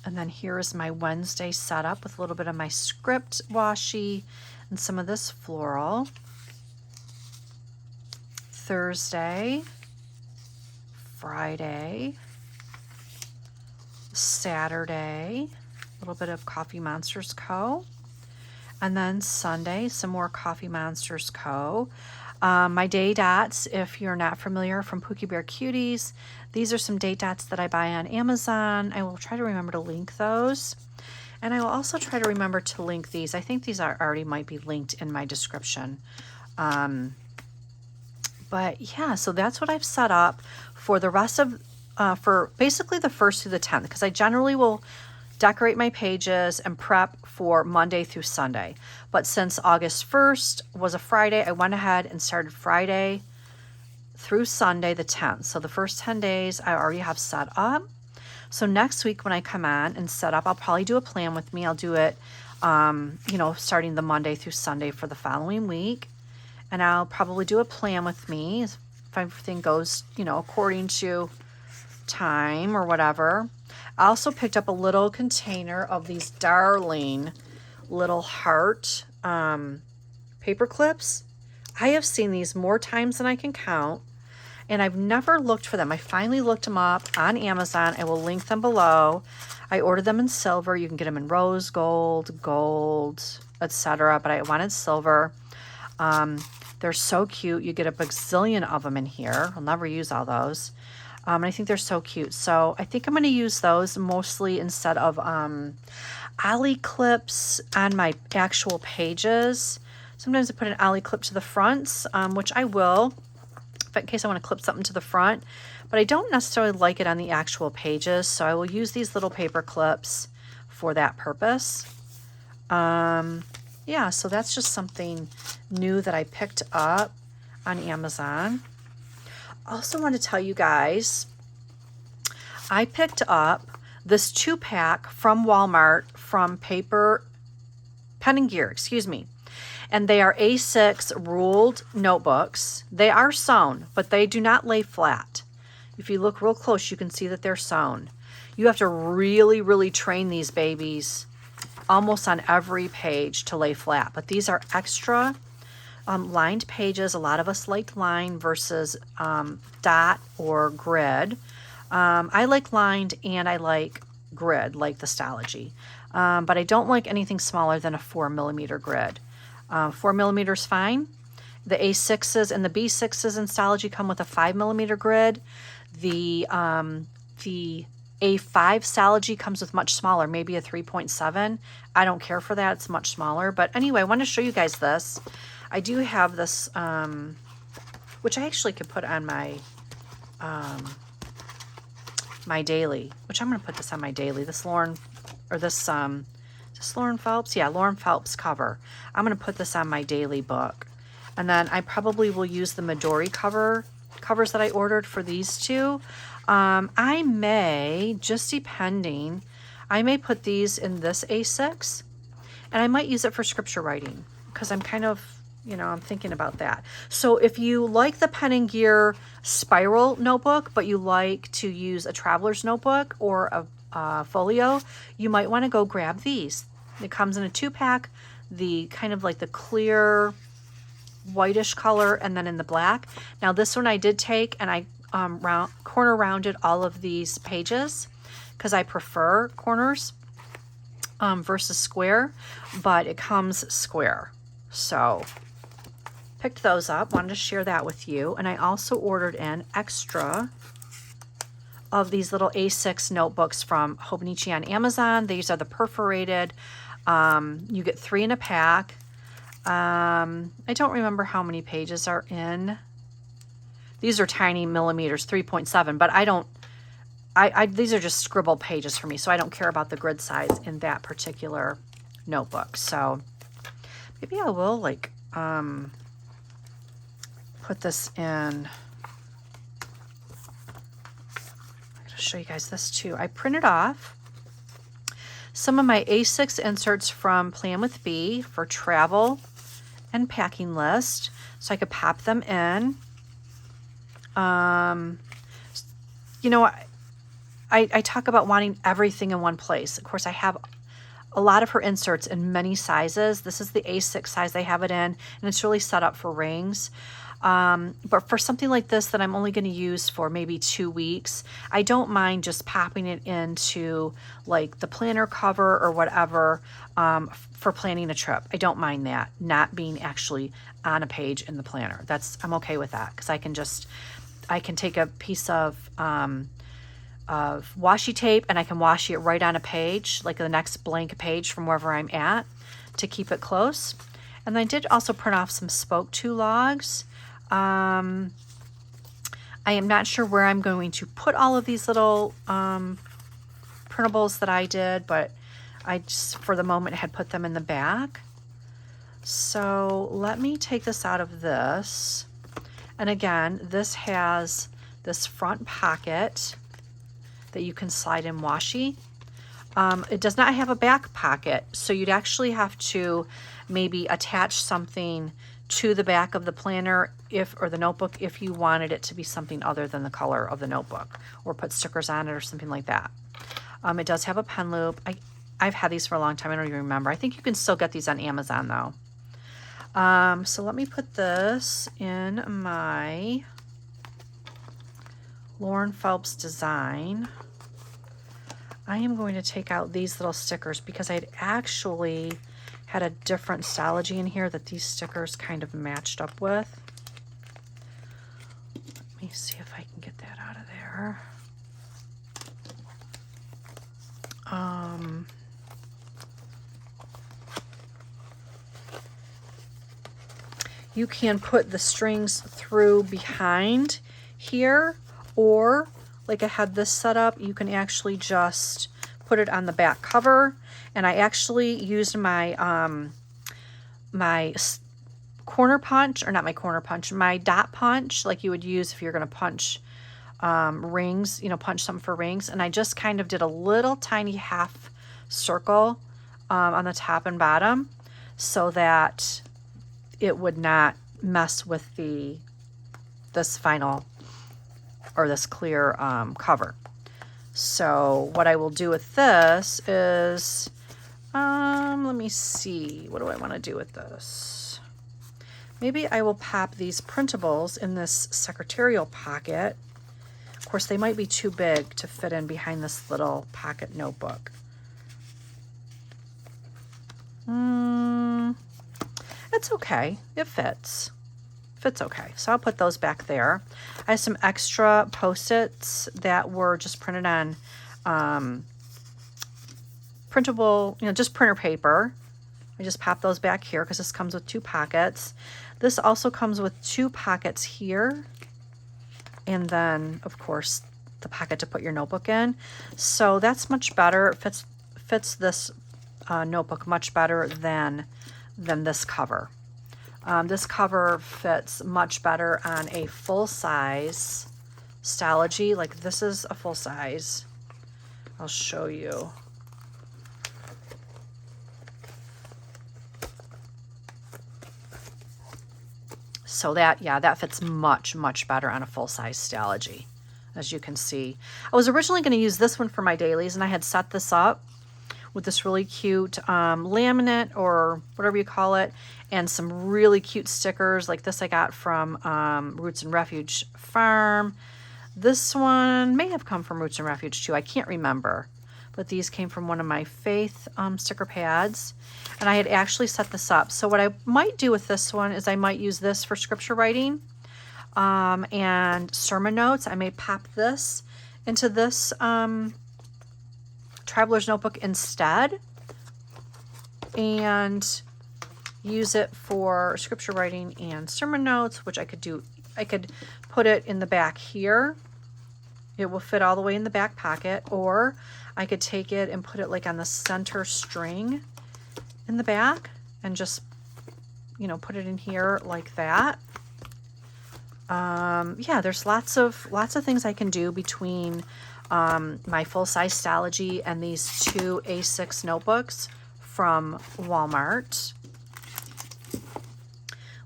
And then here is my Wednesday setup with a little bit of my script washi and some of this floral. Thursday, Friday, Saturday, a little bit of Coffee Monsters Co. And then Sunday, some more Coffee Monsters Co. My day dots, if you're not familiar, from Pookie Bear Cuties. These are some date dots that I buy on Amazon. I will try to remember to link those. And I will also try to remember to link these. I think these already might be linked in my description. But yeah, so that's what I've set up for the rest of, for basically the 1st through the 10th, because I generally will decorate my pages and prep for Monday through Sunday. But since August 1st was a Friday, I went ahead and started Friday through Sunday the 10th. So the first 10 days I already have set up. So next week when I come on and set up, I'll probably do a plan with me. I'll do it, you know, starting the Monday through Sunday for the following week. And I'll probably do a plan with me if everything goes, you know, according to time or whatever. I also picked up a little container of these darling little heart paper clips. I have seen these more times than I can count, and I've never looked for them. I finally looked them up on Amazon. I will link them below. I ordered them in silver. You can get them in rose gold, gold, etc. But I wanted silver. They're so cute. You get a bazillion of them in here. I'll never use all those. And I think they're so cute. So I think I'm going to use those mostly instead of ollie clips on my actual pages. Sometimes I put an ollie clip to the fronts, which I will, in case I want to clip something to the front. But I don't necessarily like it on the actual pages, so I will use these little paper clips for that purpose. Yeah, so that's just something new that I picked up on Amazon. Also want to tell you guys, I picked up this 2-pack from Walmart from Pen and Gear, excuse me. And they are A6 ruled notebooks. They are sewn, but they do not lay flat. If you look real close, you can see that they're sewn. You have to really, really train these babies almost on every page to lay flat. But these are extra lined pages. A lot of us like line versus dot or grid. I like lined and I like grid, like the Stalogy. But I don't like anything smaller than a 4mm grid. 4mm is fine. The A6s and the B6s in Stalogy come with a 5mm grid. The A5 Stalogy comes with much smaller, maybe a 3.7. I don't care for that. It's much smaller. But anyway, I want to show you guys this. I do have this, which I actually could put on my my daily, which I'm going to put this on my daily. This Lauren, or this, is this Lauren Phelps? Yeah, Lauren Phelps cover. I'm going to put this on my daily book. And then I probably will use the Midori covers that I ordered for these two. I may, just depending, I may put these in this A6, and I might use it for scripture writing because I'm kind of, you know, I'm thinking about that. So if you like the Pen and Gear spiral notebook, but you like to use a traveler's notebook or a folio, you might want to go grab these. It comes in a 2-pack, the kind of like the clear whitish color, and then in the black. Now this one I did take and I corner rounded all of these pages because I prefer corners versus square, but it comes square. So picked those up, wanted to share that with you. And I also ordered an extra of these little A6 notebooks from Hobonichi on Amazon. These are the perforated. You get 3 in a pack. I don't remember how many pages are in. These are tiny millimeters, 3.7, but these are just scribble pages for me, so I don't care about the grid size in that particular notebook. So maybe I will like put this in. I'm going to show you guys this too. I printed off some of my A6 inserts from Plan with B for travel and packing list, so I could pop them in. You know, I talk about wanting everything in one place. Of course, I have a lot of her inserts in many sizes. This is the A6 size I have it in, and it's really set up for rings. But for something like this that I'm only going to use for maybe 2 weeks, I don't mind just popping it into like the planner cover or whatever for planning a trip. I don't mind that not being actually on a page in the planner. I'm okay with that because I can take a piece of washi tape and I can washi it right on a page, like the next blank page from wherever I'm at, to keep it close. And I did also print off some spoke to logs. I am not sure where I'm going to put all of these little printables that I did, but I just, for the moment, had put them in the back. So let me take this out of this. And again, this has this front pocket that you can slide in washi. It does not have a back pocket, so you'd actually have to maybe attach something to the back of the planner or the notebook if you wanted it to be something other than the color of the notebook, or put stickers on it or something like that. It does have a pen loop. I've had these for a long time. I don't even remember. I think you can still get these on Amazon though. So let me put this in my Lauren Phelps design. I am going to take out these little stickers because I'd actually had a different stylogy in here that these stickers kind of matched up with. Let me see if I can get that out of there. You can put the strings through behind here, or like I had this set up, you can actually just put it on the back cover. And I actually used my my corner punch, or not my corner punch, my dot punch, like you would use if you're going to punch rings, you know, punch something for rings. And I just kind of did a little tiny half circle on the top and bottom so that it would not mess with this final, or this clear cover. So what I will do with this is, let me see, what do I want to do with this? Maybe I will pop these printables in this secretarial pocket. Of course, they might be too big to fit in behind this little pocket notebook. It's okay. It fits. Fits okay. So I'll put those back there. I have some extra Post-its that were just printed on printable, you know, just printer paper. I just pop those back here because this comes with 2 pockets. This also comes with 2 pockets here. And then, of course, the pocket to put your notebook in. So that's much better. It fits this notebook much better than this cover. This cover fits much better on a full-size stylogy. Like this is a full size. I'll show you. So that, yeah, that fits much, much better on a full-size stylogy, as you can see. I was originally going to use this one for my dailies, and I had set this up with this really cute laminate, or whatever you call it, and some really cute stickers. Like this I got from Roots and Refuge Farm. This one may have come from Roots and Refuge too. I can't remember. But these came from one of my Faith sticker pads. And I had actually set this up. So what I might do with this one is I might use this for scripture writing and sermon notes. I may pop this into this Traveler's Notebook instead and use it for scripture writing and sermon notes, which I could do. I could put it in the back here. It will fit all the way in the back pocket, or I could take it and put it like on the center string in the back and just, you know, put it in here like that. Yeah, there's lots of things I can do between my full-size stylogy and these 2 A6 notebooks from Walmart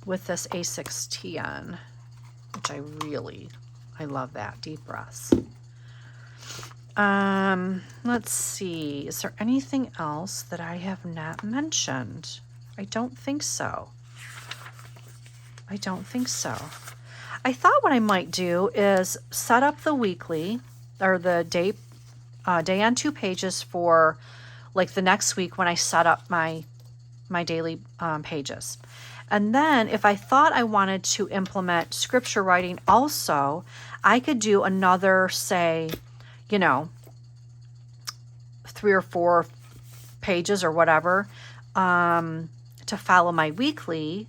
with this A6TN, which I love that. Deep breaths. Let's see. Is there anything else that I have not mentioned? I don't think so. I don't think so. I thought what I might do is set up the weekly, or the day on 2 pages for like the next week when I set up my daily pages. And then if I thought I wanted to implement scripture writing also, I could do another, say, you know, 3 or 4 pages or whatever to follow my weekly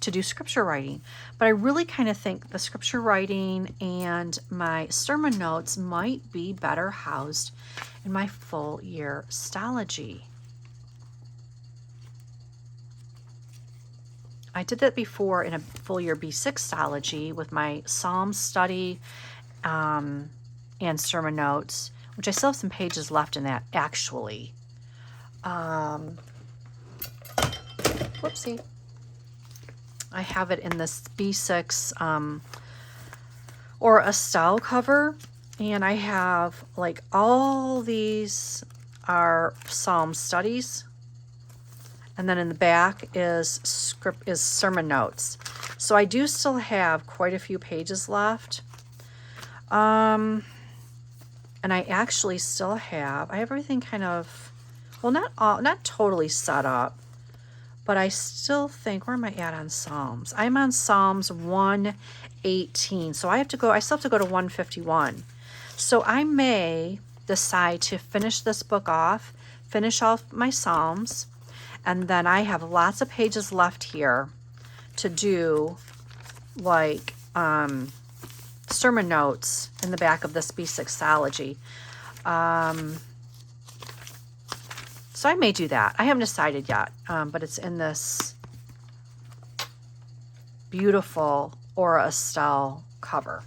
to do scripture writing. But I really kind of think the scripture writing and my sermon notes might be better housed in my full year stylogy. I did that before in a full year B6ology with my Psalm study and sermon notes, which I still have some pages left in that actually. Whoopsie. I have it in this B6 or Estelle cover, and I have like all these are Psalm studies, and then in the back is sermon notes. So I do still have quite a few pages left. And I actually still have, I have everything kind of, well, not totally set up, but I still think, where am I at on Psalms? I'm on Psalms 118. So I still have to go to 151. So I may decide to finish this book off, finish off my Psalms, and then I have lots of pages left here to do like sermon notes in the back of this B6ology. So I may do that. I haven't decided yet, but it's in this beautiful Aura Estelle cover.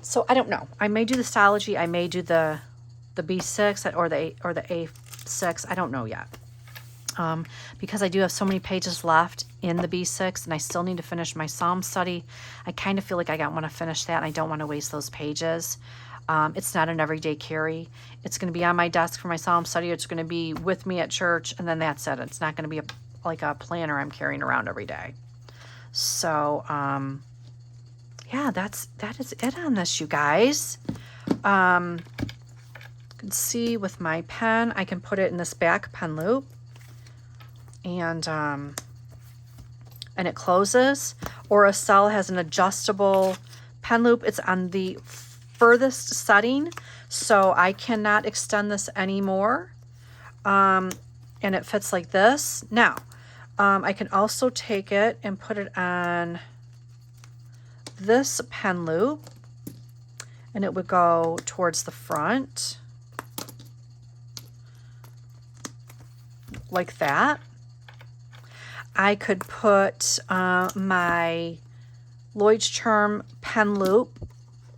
So I don't know. I may do the stology. I may do the B6 or the A6. I don't know yet. Because I do have so many pages left in the B6 and I still need to finish my Psalm study. I kind of feel like I want to finish that and I don't want to waste those pages. It's not an everyday carry. It's going to be on my desk for my Psalm study. It's going to be with me at church, and then that's it. It's not going to be like a planner I'm carrying around every day. So, yeah, that is it on this, you guys. You can see with my pen, I can put it in this back pen loop, and it closes. Or Estelle has an adjustable pen loop. It's on the furthest setting, so I cannot extend this anymore, and it fits like this. Now I can also take it and put it on this pen loop, and it would go towards the front like that. I could put my Lloyd's Charm pen loop,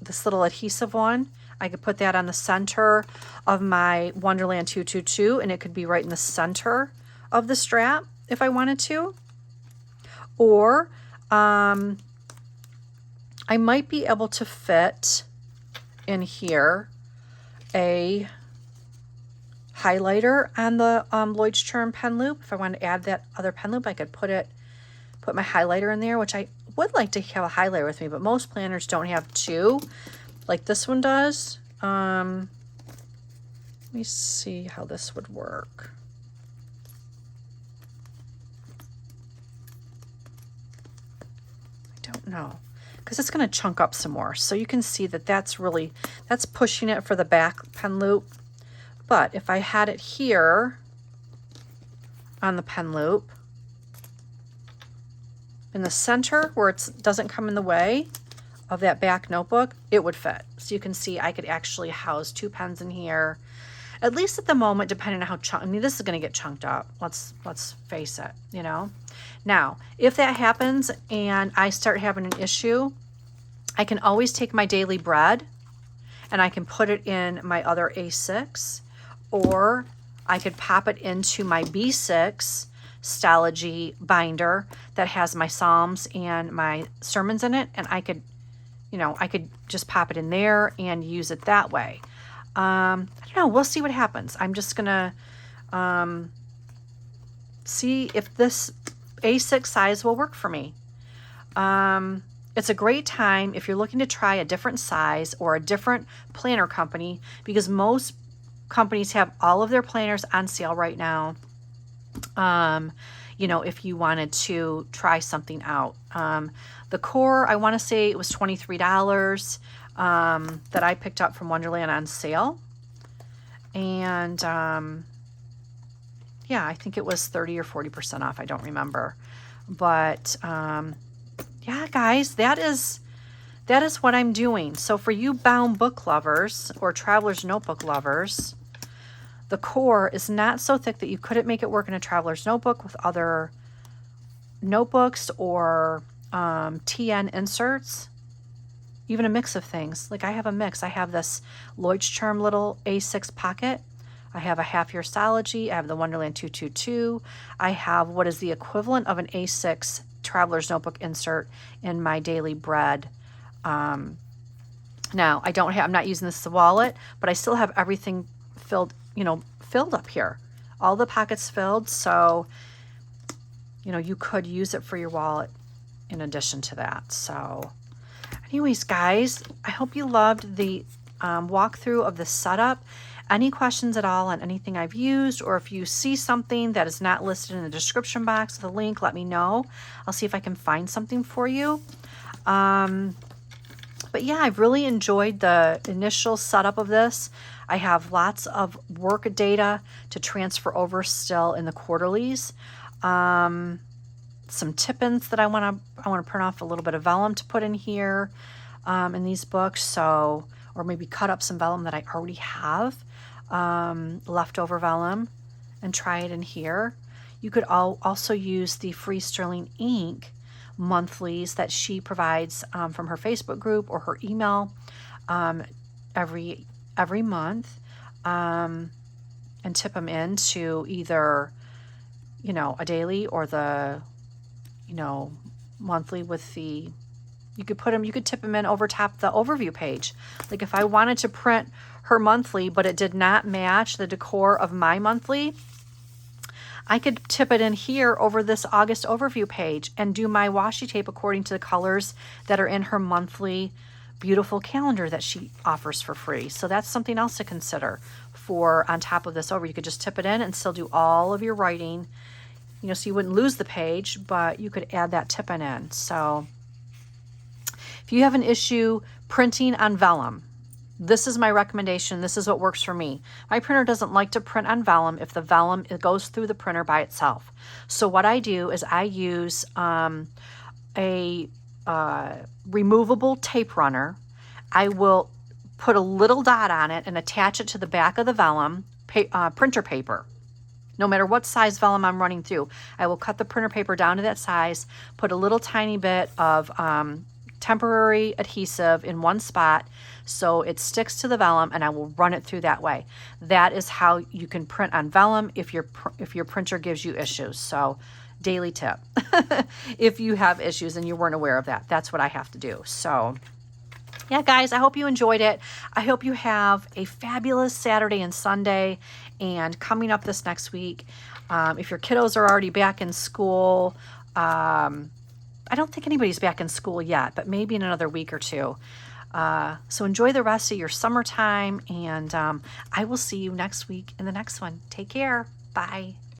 this little adhesive one. I could put that on the center of my Wonderland 222, and it could be right in the center of the strap if I wanted to. Or I might be able to fit in here a highlighter on the Lloyd's Charm pen loop. If I wanted to add that other pen loop, I could put my highlighter in there, which I would like to have a highlighter with me, but most planners don't have two like this one does. Let me see how this would work. I don't know, because it's going to chunk up some more. So you can see that that's pushing it for the back pen loop. But if I had it here on the pen loop, in the center where it doesn't come in the way of that back notebook, it would fit. So you can see I could actually house two pens in here, at least at the moment, depending on how I mean, this is going to get chunked up. Let's face it, you know. Now, if that happens and I start having an issue, I can always take my daily bread and I can put it in my other A6, or I could pop it into my B6 stology binder that has my Psalms and my sermons in it, and I could just pop it in there and use it that way. I don't know, we'll see what happens. I'm just gonna see if this A6 size will work for me. It's a great time if you're looking to try a different size or a different planner company, because most companies have all of their planners on sale right now. You know, if you wanted to try something out. The core, I want to say it was $23 that I picked up from Wonderland on sale. And yeah, I think it was 30 or 40% off. I don't remember. But yeah, guys, that is what I'm doing. So for you bound book lovers or traveler's notebook lovers, the core is not so thick that you couldn't make it work in a traveler's notebook with other notebooks or TN inserts, even a mix of things. Like I have a mix. I have this Lloyd's Charm little A6 pocket. I have a Half Year Stology. I have the Wonderland 222. I have what is the equivalent of an A6 Traveler's Notebook insert in my Daily Bread. Now, I'm not using this as a wallet, but I still have everything filled, filled up here. All the pockets filled, so, you could use it for your wallet in addition to that. So, anyways, guys, I hope you loved the walkthrough of the setup. Any questions at all on anything I've used, or if you see something that is not listed in the description box with a link, let me know. I'll see if I can find something for you. But yeah, I've really enjoyed the initial setup of this. I have lots of work data to transfer over still in the quarterlies. Some tip-ins that I want to print off a little bit of vellum to put in here in these books. So, or maybe cut up some vellum that I already have, leftover vellum, and try it in here. You could also use the free sterling ink monthlies that she provides from her Facebook group or her email every month, and tip them into either a daily or the monthly with the, you could tip them in over top the overview page. Like if I wanted to print her monthly but it did not match the decor of my monthly, I could tip it in here over this August overview page and do my washi tape according to the colors that are in her monthly beautiful calendar that she offers for free. So that's something else to consider for on top of this over. You could just tip it in and still do all of your writing, so you wouldn't lose the page, but you could add that tip-in in. So if you have an issue printing on vellum, this is my recommendation. This is what works for me. My printer doesn't like to print on vellum if the vellum, it goes through the printer by itself. So what I do is I use a removable tape runner. I will put a little dot on it and attach it to the back of the vellum printer paper. No matter what size vellum I'm running through, I will cut the printer paper down to that size, put a little tiny bit of temporary adhesive in one spot so it sticks to the vellum, and I will run it through that way. That is how you can print on vellum if your printer gives you issues. So daily tip, if you have issues and you weren't aware of that, that's what I have to do. So yeah, guys, I hope you enjoyed it. I hope you have a fabulous Saturday and Sunday. And coming up this next week, if your kiddos are already back in school, I don't think anybody's back in school yet, but maybe in another week or two. So enjoy the rest of your summertime, and I will see you next week in the next one. Take care. Bye.